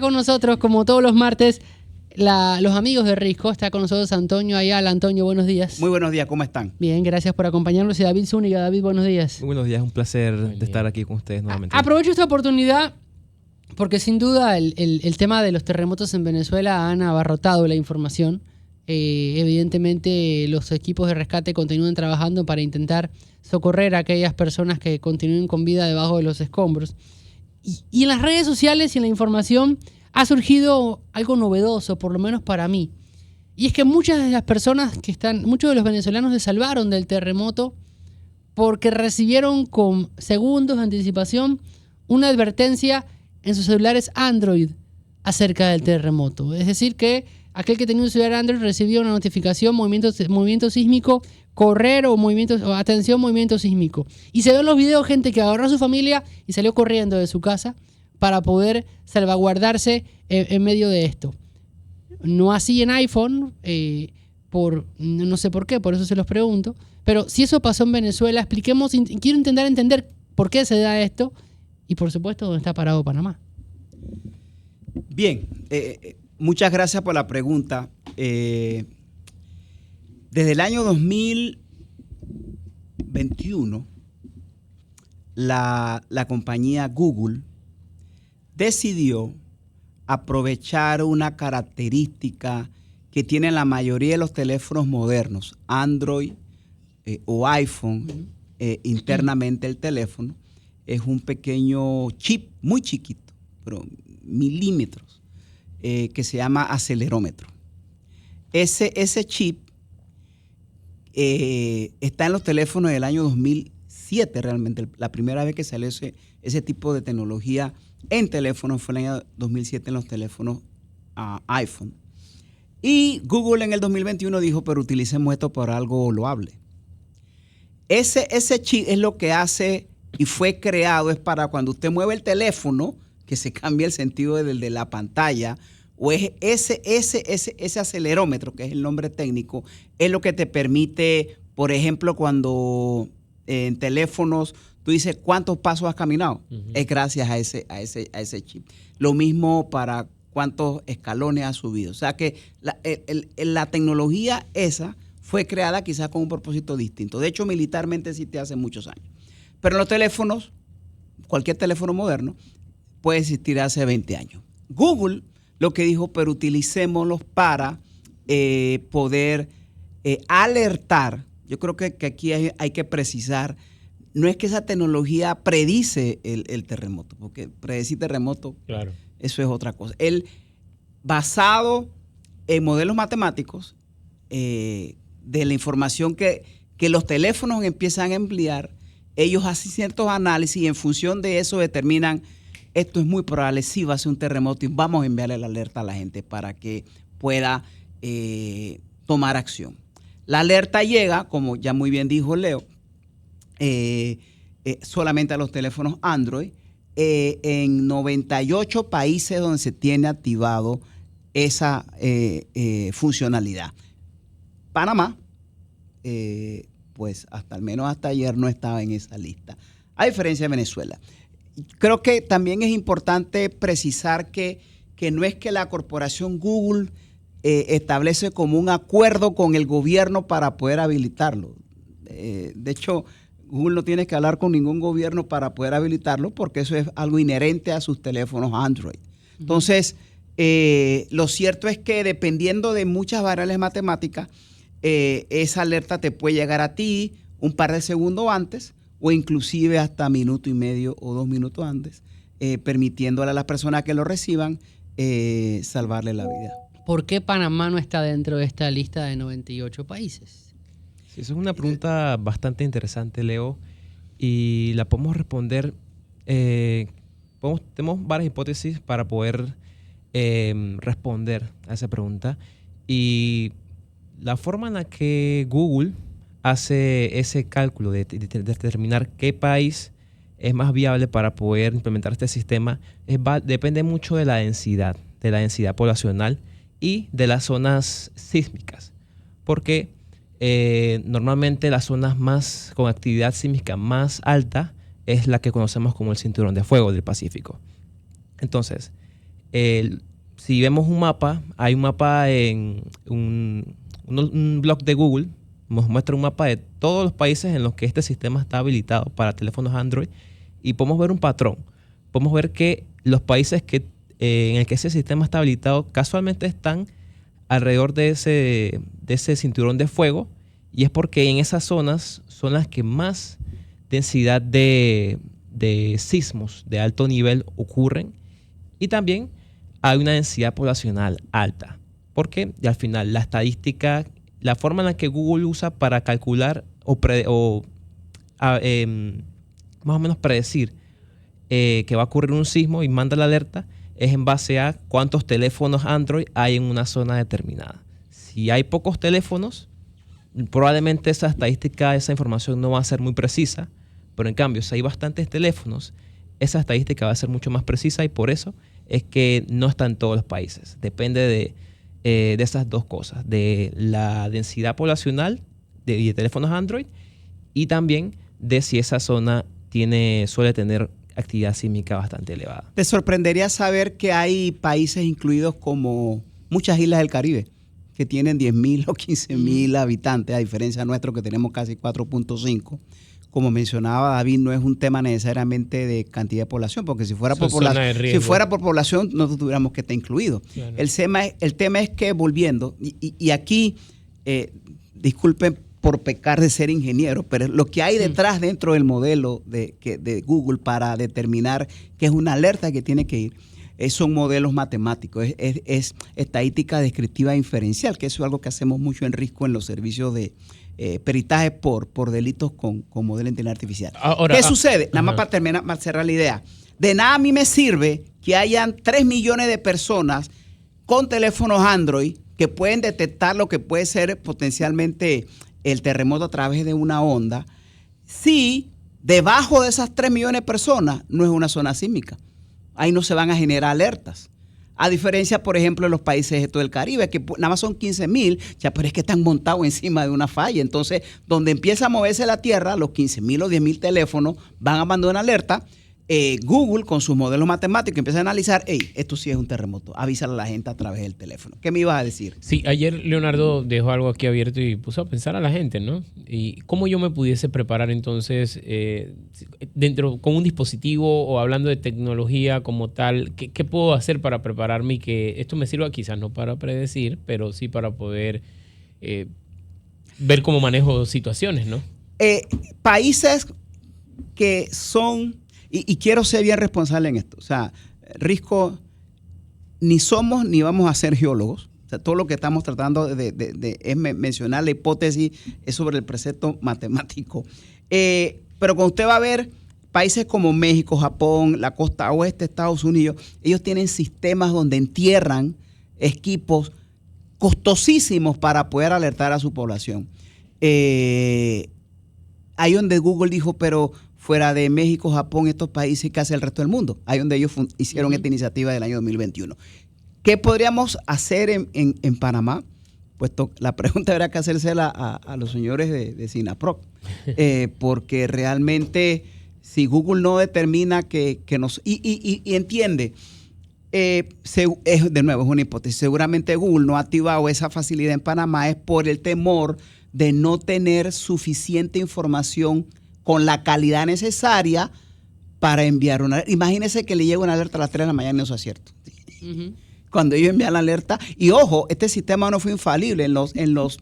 Con nosotros, como todos los martes, los amigos de Risco. Está con nosotros Antonio Ayala. Antonio, buenos días. Muy buenos días, ¿cómo están? Bien, gracias por acompañarnos. Y David Zúñiga. David, buenos días. Muy buenos días, un placer de estar aquí con ustedes nuevamente. Aprovecho esta oportunidad porque sin duda el tema de los terremotos en Venezuela han abarrotado la información. Evidentemente los equipos de rescate continúan trabajando para intentar socorrer a aquellas personas que continúen con vida debajo de los escombros. Y en las redes sociales y en la información ha surgido algo novedoso, por lo menos para mí. Y es que muchas de las personas muchos de los venezolanos se salvaron del terremoto porque recibieron con segundos de anticipación una advertencia en sus celulares Android acerca del terremoto. Es decir, que aquel que tenía un celular Android recibía una notificación, movimiento sísmico, correr o atención, movimiento sísmico. Y se ven los videos, gente que agarró a su familia y salió corriendo de su casa para poder salvaguardarse en medio de esto. No así en iPhone, no sé por qué, por eso se los pregunto. Pero si eso pasó en Venezuela, expliquemos, quiero intentar entender por qué se da esto y por supuesto dónde está parado Panamá. Bien, muchas gracias por la pregunta. Desde el año 2021, la compañía Google decidió aprovechar una característica que tienen la mayoría de los teléfonos modernos, Android o iPhone, internamente el teléfono. Es un pequeño chip, muy chiquito, pero milímetros, que se llama acelerómetro. Ese chip está en los teléfonos del año 2007 realmente. La primera vez que salió ese tipo de tecnología en teléfonos fue en el año 2007 en los teléfonos iPhone. Y Google en el 2021 dijo, pero utilicemos esto para algo loable. Ese chip es lo que hace y fue creado, es para cuando usted mueve el teléfono, que se cambie el sentido de la pantalla, o es ese acelerómetro, que es el nombre técnico, es lo que te permite, por ejemplo, cuando en teléfonos tú dices cuántos pasos has caminado, es gracias a ese chip. Lo mismo para cuántos escalones has subido. O sea que la tecnología esa fue creada quizás con un propósito distinto. De hecho, militarmente existe hace muchos años. Pero en los teléfonos, cualquier teléfono moderno, puede existir hace 20 años. Google lo que dijo, pero utilicémoslos para poder alertar. Yo creo que aquí hay que precisar, no es que esa tecnología predice el terremoto, porque predecir terremoto, claro, eso es otra cosa. Él, basado en modelos matemáticos, de la información que los teléfonos empiezan a emplear, ellos hacen ciertos análisis y en función de eso determinan, esto es muy probable, sí va a ser un terremoto y vamos a enviarle la alerta a la gente para que pueda tomar acción. La alerta llega, como ya muy bien dijo Leo, solamente a los teléfonos Android, en 98 países donde se tiene activado esa funcionalidad. Panamá, pues al menos hasta ayer no estaba en esa lista, a diferencia de Venezuela. Creo que también es importante precisar que no es que la corporación Google establece como un acuerdo con el gobierno para poder habilitarlo. De hecho, Google no tiene que hablar con ningún gobierno para poder habilitarlo porque eso es algo inherente a sus teléfonos Android. Entonces, lo cierto es que dependiendo de muchas variables matemáticas, esa alerta te puede llegar a ti un par de segundos antes o inclusive hasta minuto y medio o 2 minutos antes, permitiéndole a las personas que lo reciban salvarle la vida. ¿Por qué Panamá no está dentro de esta lista de 98 países? Sí, esa es una pregunta bastante interesante, Leo, y la podemos responder. Tenemos varias hipótesis para poder responder a esa pregunta. Y la forma en la que Google hace ese cálculo de determinar qué país es más viable para poder implementar este sistema depende mucho de la densidad poblacional y de las zonas sísmicas. Porque normalmente las zonas con actividad sísmica más alta es la que conocemos como el Cinturón de Fuego del Pacífico. Entonces, si vemos un mapa, hay un mapa en un blog de Google, nos muestra un mapa de todos los países en los que este sistema está habilitado para teléfonos Android y podemos ver un patrón. Podemos ver que los países en el que ese sistema está habilitado casualmente están alrededor de ese cinturón de fuego, y es porque en esas zonas son las que más densidad de sismos de alto nivel ocurren, y también hay una densidad poblacional alta, porque al final la estadística, la forma en la que Google usa para calcular más o menos predecir que va a ocurrir un sismo y manda la alerta, es en base a cuántos teléfonos Android hay en una zona determinada. Si hay pocos teléfonos, probablemente esa estadística, esa información no va a ser muy precisa, pero en cambio, si hay bastantes teléfonos, esa estadística va a ser mucho más precisa, y por eso es que no está en todos los países. Depende de esas dos cosas, de la densidad poblacional de teléfonos Android, y también de si esa zona suele tener actividad sísmica bastante elevada. Te sorprendería saber que hay países incluidos como muchas islas del Caribe que tienen 10.000 o 15.000 habitantes, a diferencia de nuestro que tenemos casi 4.5. Como mencionaba David, no es un tema necesariamente de cantidad de población, porque si fuera por población no tuviéramos que estar incluidos. Claro. El tema es que, volviendo, y aquí, disculpen por pecar de ser ingeniero, pero lo que hay detrás dentro del modelo de Google para determinar qué es una alerta que tiene que ir, son modelos matemáticos, es estadística descriptiva inferencial, que eso es algo que hacemos mucho en Risco en los servicios de peritaje por delitos con modelo de inteligencia artificial. Ahora, ¿qué sucede? Nada más para terminar, para cerrar la idea. De nada a mí me sirve que hayan 3 millones de personas con teléfonos Android que pueden detectar lo que puede ser potencialmente el terremoto a través de una onda, si debajo de esas 3 millones de personas no es una zona sísmica. Ahí no se van a generar alertas. A diferencia, por ejemplo, de los países estos del Caribe, que nada más son 15.000, ya, pero es que están montados encima de una falla. Entonces, donde empieza a moverse la tierra, los 15.000 o 10.000 teléfonos van a mandar una alerta. Google, con sus modelos matemáticos, empieza a analizar, esto sí es un terremoto, avísale a la gente a través del teléfono. ¿Qué me ibas a decir? Sí, ayer Leonardo dejó algo aquí abierto y puso a pensar a la gente, ¿no? Y cómo yo me pudiese preparar entonces con un dispositivo, o hablando de tecnología como tal, ¿qué puedo hacer para prepararme y que esto me sirva quizás no para predecir, pero sí para poder ver cómo manejo situaciones, ¿no? Países que son... Y quiero ser bien responsable en esto. O sea, Risco, ni somos ni vamos a ser geólogos. O sea, todo lo que estamos tratando es mencionar la hipótesis es sobre el precepto matemático. Pero cuando usted va a ver países como México, Japón, la costa oeste de Estados Unidos, ellos tienen sistemas donde entierran equipos costosísimos para poder alertar a su población. Ahí donde Google dijo, pero fuera de México, Japón, estos países, ¿qué hace el resto del mundo? Ahí donde ellos hicieron esta iniciativa del año 2021. ¿Qué podríamos hacer en Panamá? Pues la pregunta habrá que hacérsela a los señores de SINAPROC, porque realmente si Google no determina que nos... Y entiende, de nuevo es una hipótesis, seguramente Google no ha activado esa facilidad en Panamá es por el temor de no tener suficiente información con la calidad necesaria para enviar una alerta. Imagínese que le llega una alerta a las 3 de la mañana y eso es cierto. Cuando ellos envían la alerta, y ojo, este sistema no fue infalible. En los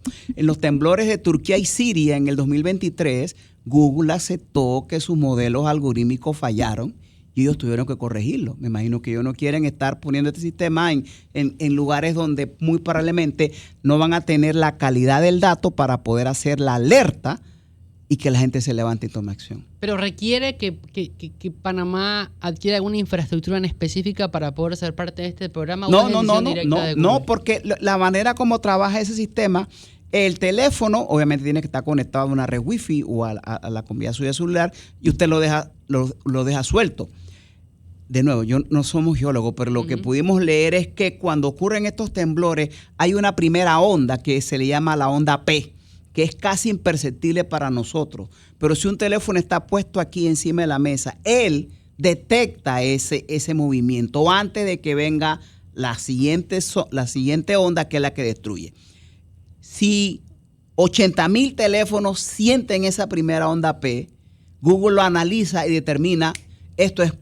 temblores de Turquía y Siria en el 2023, Google aceptó que sus modelos algorítmicos fallaron y ellos tuvieron que corregirlo. Me imagino que ellos no quieren estar poniendo este sistema en lugares donde muy probablemente no van a tener la calidad del dato para poder hacer la alerta y que la gente se levante y tome acción. Pero requiere que Panamá adquiera alguna infraestructura en específica para poder ser parte de este programa. No, porque la manera como trabaja ese sistema, el teléfono obviamente tiene que estar conectado a una red wifi o a la comunidad suya celular y usted lo deja suelto. De nuevo, yo no somos geólogos, pero lo que pudimos leer es que cuando ocurren estos temblores hay una primera onda que se le llama la onda P, que es casi imperceptible para nosotros. Pero si un teléfono está puesto aquí encima de la mesa, él detecta ese movimiento antes de que venga la siguiente onda, que es la que destruye. Si 80,000 teléfonos sienten esa primera onda P, Google lo analiza y determina esto es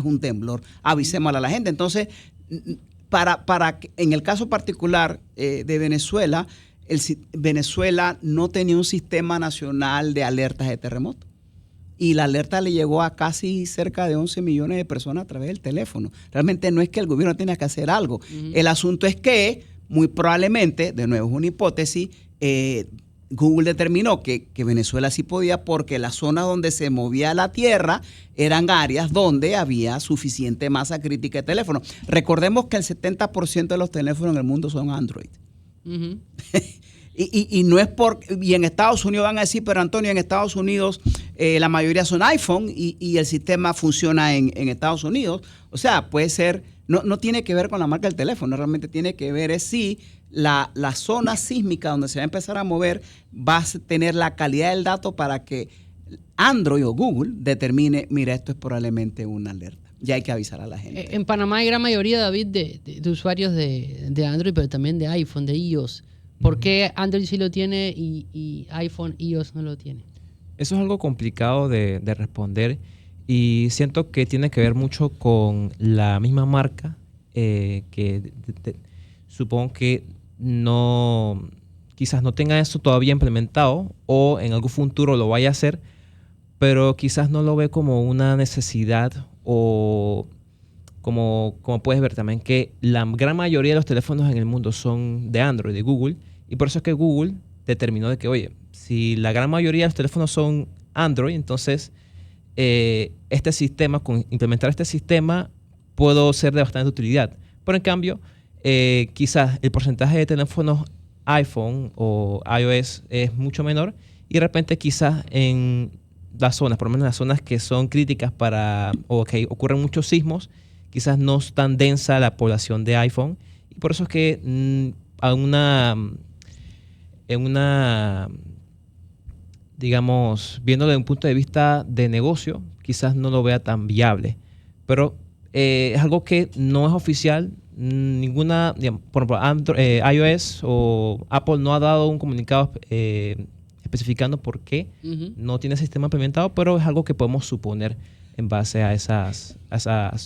un temblor, avisémosle a la gente. Entonces, en el caso particular de Venezuela, Venezuela no tenía un sistema nacional de alertas de terremoto. Y la alerta le llegó a casi cerca de 11 millones de personas a través del teléfono. Realmente no es que el gobierno tenga que hacer algo. El asunto es que, muy probablemente, de nuevo es una hipótesis, Google determinó que Venezuela sí podía, porque las zonas donde se movía la tierra eran áreas donde había suficiente masa crítica de teléfonos. Recordemos que el 70% de los teléfonos en el mundo son Android. Y no es y en Estados Unidos van a decir, pero Antonio, en Estados Unidos la mayoría son iPhone y el sistema funciona en Estados Unidos. O sea, puede ser, no tiene que ver con la marca del teléfono, realmente tiene que ver es si la zona sísmica donde se va a empezar a mover va a tener la calidad del dato para que Android o Google determine, mira, esto es probablemente una alerta. Ya hay que avisar a la gente. En Panamá hay gran mayoría, David, de usuarios de Android, pero también de iPhone, de iOS. ¿Por qué Android sí lo tiene y iPhone, iOS no lo tiene? Eso es algo complicado de responder y siento que tiene que ver mucho con la misma marca que supongo que quizás no tenga eso todavía implementado o en algún futuro lo vaya a hacer, pero quizás no lo ve como una necesidad o como puedes ver también que la gran mayoría de los teléfonos en el mundo son de Android, de Google, y por eso es que Google determinó de que, oye, si la gran mayoría de los teléfonos son Android, entonces este sistema, con implementar este sistema, puedo ser de bastante utilidad. Pero en cambio, quizás el porcentaje de teléfonos iPhone o iOS es mucho menor y de repente quizás en las zonas, por lo menos las zonas que son críticas o que ocurren muchos sismos, quizás no es tan densa la población de iPhone y por eso es que digamos, viéndolo desde un punto de vista de negocio, quizás no lo vea tan viable. Pero es algo que no es oficial. Ninguna, digamos, por ejemplo, iOS o Apple no ha dado un comunicado especificando por qué no tiene sistema implementado, pero es algo que podemos suponer en base a esas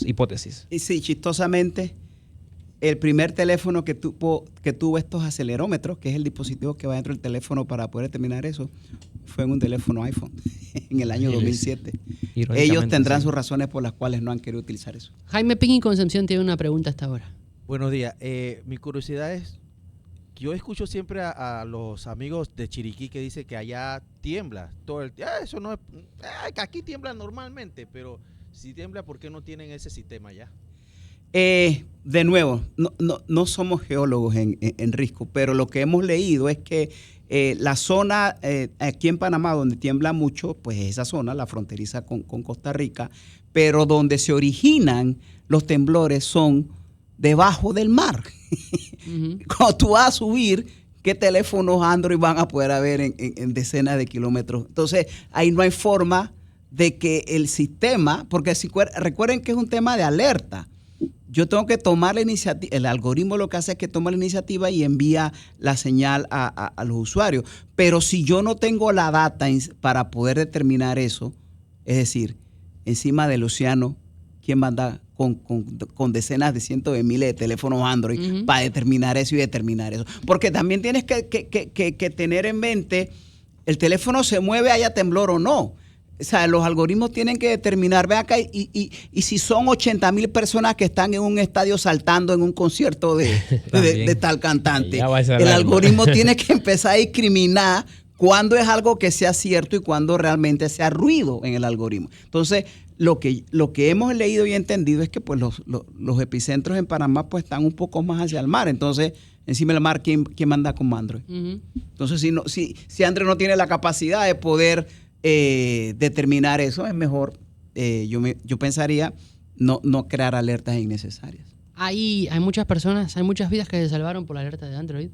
hipótesis. Y sí, chistosamente, el primer teléfono que tuvo estos acelerómetros, que es el dispositivo que va dentro del teléfono para poder determinar eso, fue en un teléfono iPhone en el año 2007. Ellos tendrán sus razones por las cuales no han querido utilizar eso. Jaime Ping Concepción tiene una pregunta hasta ahora. Buenos días. Mi curiosidad es, yo escucho siempre a los amigos de Chiriquí que dicen que allá tiembla todo el tiempo. Eso no es, aquí tiembla normalmente, pero si tiembla, ¿por qué no tienen ese sistema allá? De nuevo, no somos geólogos en Risco, pero lo que hemos leído es que la zona aquí en Panamá donde tiembla mucho, pues es esa zona, la fronteriza con Costa Rica, pero donde se originan los temblores son debajo del mar. Cuando tú vas a subir, ¿qué teléfonos Android van a poder haber en decenas de kilómetros? Entonces, ahí no hay forma de que el sistema, porque recuerden que es un tema de alerta. Yo tengo que tomar la iniciativa, el algoritmo lo que hace es que toma la iniciativa y envía la señal a los usuarios. Pero si yo no tengo la data para poder determinar eso, es decir, encima del océano, ¿quién manda con decenas de cientos de miles de teléfonos Android para determinar eso y determinar eso? Porque también tienes que tener en mente, el teléfono se mueve, haya temblor o no. O sea, los algoritmos tienen que determinar, ve acá, y si son 80,000 personas que están en un estadio saltando en un concierto de tal cantante, el algoritmo tiene que empezar a discriminar cuándo es algo que sea cierto y cuándo realmente sea ruido en el algoritmo. Entonces, lo que hemos leído y entendido es que pues los epicentros en Panamá pues están un poco más hacia el mar. Entonces, encima del mar, ¿quién manda con Android? Entonces, si Android no tiene la capacidad de poder determinar eso, es mejor, yo pensaría, no crear alertas innecesarias. Hay muchas personas, hay muchas vidas que se salvaron por la alerta de Android.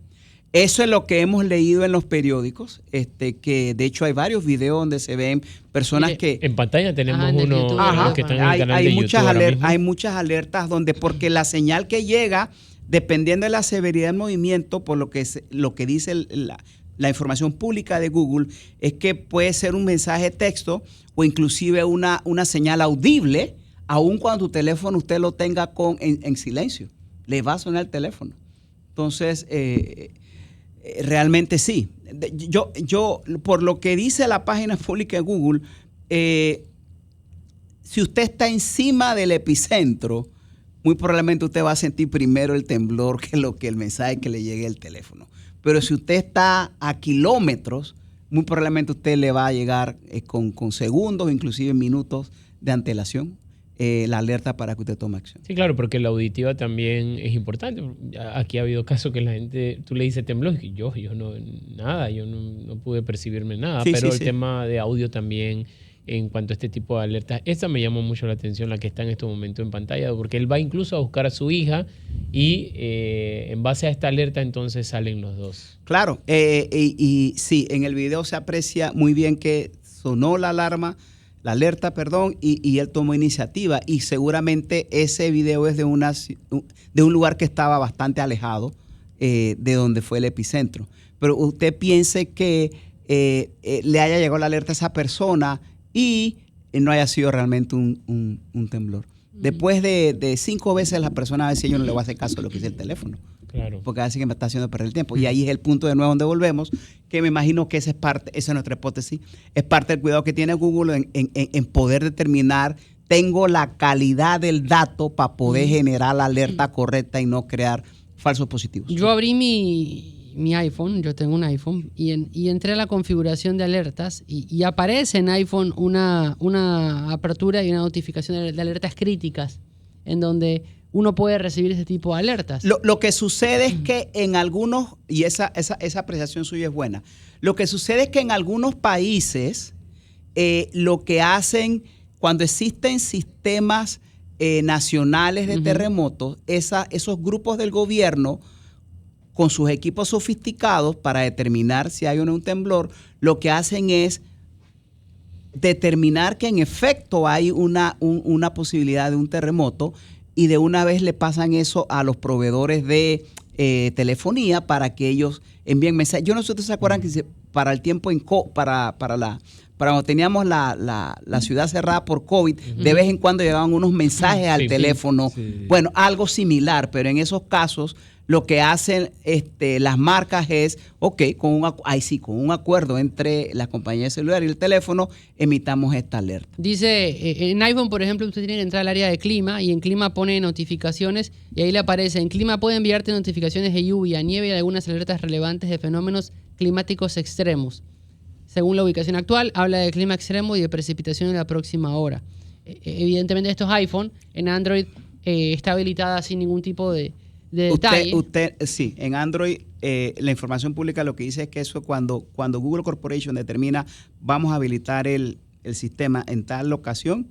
Eso es lo que hemos leído en los periódicos, que de hecho hay varios videos donde se ven personas que... En pantalla tenemos en el uno, YouTube, los que están en el canal hay de muchas YouTube ahora mismo. hay muchas alertas donde, porque la señal que llega, dependiendo de la severidad del movimiento, por lo que dice la información pública de Google, es que puede ser un mensaje de texto o inclusive una señal audible, aun cuando tu teléfono usted lo tenga en silencio. Le va a sonar el teléfono. Entonces, realmente sí. Yo, por lo que dice la página pública de Google, si usted está encima del epicentro, muy probablemente usted va a sentir primero el temblor que el mensaje que le llegue al teléfono. Pero si usted está a kilómetros, muy probablemente usted le va a llegar con segundos, inclusive minutos de antelación, la alerta para que usted tome acción. Sí, claro, porque la auditiva también es importante. Aquí ha habido casos que la gente, tú le dices temblor, y yo no, nada, yo no pude percibirme nada, Sí, pero sí, el sí. tema de audio también, en cuanto a este tipo de alertas, esta me llamó mucho la atención, la que está en este momento en pantalla, porque él va incluso a buscar a su hija y en base a esta alerta entonces salen los dos. Claro, y sí, en el video se aprecia muy bien que sonó la alerta, y él tomó iniciativa, y seguramente ese video es de un lugar que estaba bastante alejado de donde fue el epicentro. Pero usted piense que le haya llegado la alerta a esa persona y no haya sido realmente un temblor. Después de 5 veces la persona va a decir, yo no le voy a hacer caso a lo que dice el teléfono. Claro. Porque así que me está haciendo perder el tiempo. Y ahí es el punto de nuevo donde volvemos, que me imagino que esa es nuestra hipótesis, es parte del cuidado que tiene Google en poder determinar, tengo la calidad del dato para poder generar la alerta correcta y no crear falsos positivos. Yo abrí mi iPhone, yo tengo un iPhone, y entré a la configuración de alertas y aparece en iPhone una apertura y una notificación de alertas críticas, en donde uno puede recibir ese tipo de alertas. Lo que sucede es que en algunos, y esa apreciación suya es buena, lo que sucede es que en algunos países lo que hacen cuando existen sistemas nacionales de terremotos, esos grupos del gobierno con sus equipos sofisticados para determinar si hay o no un temblor, lo que hacen es determinar que en efecto hay una posibilidad de un terremoto, y de una vez le pasan eso a los proveedores de telefonía para que ellos envíen mensajes. Yo no sé si ustedes se acuerdan que para el tiempo para cuando teníamos la ciudad cerrada por COVID, de vez en cuando llegaban unos mensajes al teléfono. Sí. Bueno, algo similar, pero en esos casos lo que hacen las marcas es, con un acuerdo entre la compañía de celular y el teléfono, emitamos esta alerta. Dice, en iPhone, por ejemplo, usted tiene que entrar al área de clima y en clima pone notificaciones y ahí le aparece, en clima puede enviarte notificaciones de lluvia, nieve y algunas alertas relevantes de fenómenos climáticos extremos. Según la ubicación actual, habla de clima extremo y de precipitación en la próxima hora. Evidentemente estos iPhone, en Android está habilitada sin ningún tipo de detalle. Sí, en Android la información pública lo que dice es que eso cuando Google Corporation determina vamos a habilitar el sistema en tal locación,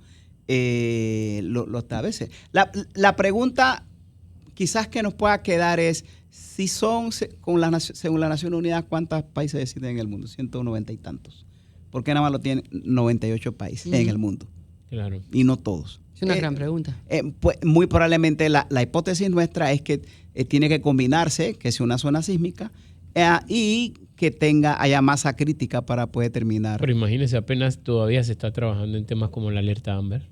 lo establece. La pregunta quizás que nos pueda quedar es si según las Naciones Unidas, ¿cuántos países existen en el mundo? 190 y tantos. ¿Por qué nada más lo tienen 98 países en el mundo? Claro. Y no todos. Es una gran pregunta. Pues muy probablemente la hipótesis nuestra es que tiene que combinarse, que sea una zona sísmica y que haya masa crítica para poder terminar. Pero imagínense, apenas todavía se está trabajando en temas como la alerta Amber,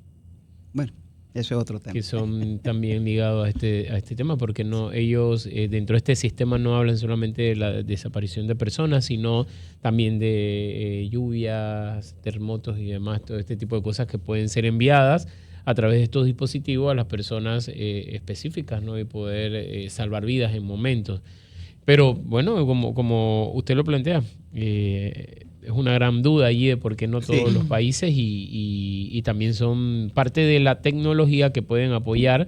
Bueno, eso es otro tema. que son también ligados a este tema, porque ellos dentro de este sistema no hablan solamente de la desaparición de personas, sino también de lluvias, terremotos y demás, todo este tipo de cosas que pueden ser enviadas a través de estos dispositivos a las personas específicas, ¿no? Y poder salvar vidas en momentos. Pero bueno, como usted lo plantea, es una gran duda allí de por qué no todos los países y también son parte de la tecnología que pueden apoyar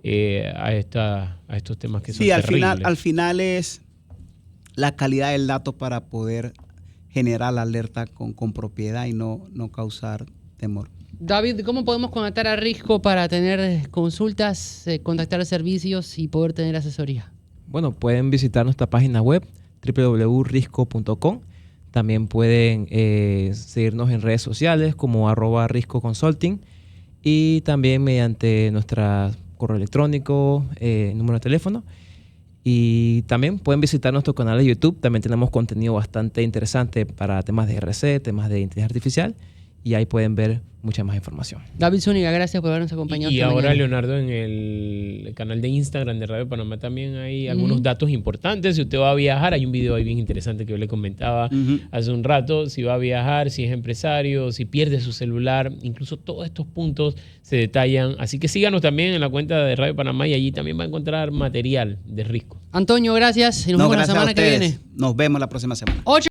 a estos temas que son terribles. Al final es la calidad del dato para poder generar la alerta con propiedad y no causar temor. David, ¿cómo podemos contactar a Risco para tener consultas, contactar servicios y poder tener asesoría? Bueno, pueden visitar nuestra página web www.risco.com. También pueden seguirnos en redes sociales como @riscoconsulting y también mediante nuestro correo electrónico, número de teléfono. Y también pueden visitar nuestro canal de YouTube. También tenemos contenido bastante interesante para temas de RC, temas de inteligencia artificial. Y ahí pueden ver mucha más información. David Zúñiga, gracias por habernos acompañado. Y esta ahora, mañana. Leonardo, en el canal de Instagram de Radio Panamá también hay algunos datos importantes. Si usted va a viajar, hay un video ahí bien interesante que yo le comentaba hace un rato. Si va a viajar, si es empresario, si pierde su celular, incluso todos estos puntos se detallan. Así que síganos también en la cuenta de Radio Panamá y allí también va a encontrar material de Risco. Antonio, gracias. Y nos vemos la gracias a semana que ustedes. viene. Nos vemos la próxima semana. 8